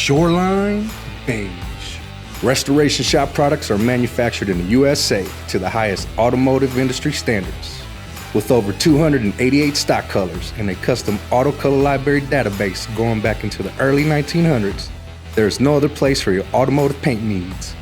Shoreline Beige. Restoration shop products are manufactured in the USA to the highest automotive industry standards. With over 288 stock colors and a custom auto color library database going back into the early 1900s, there is no other place for your automotive paint needs.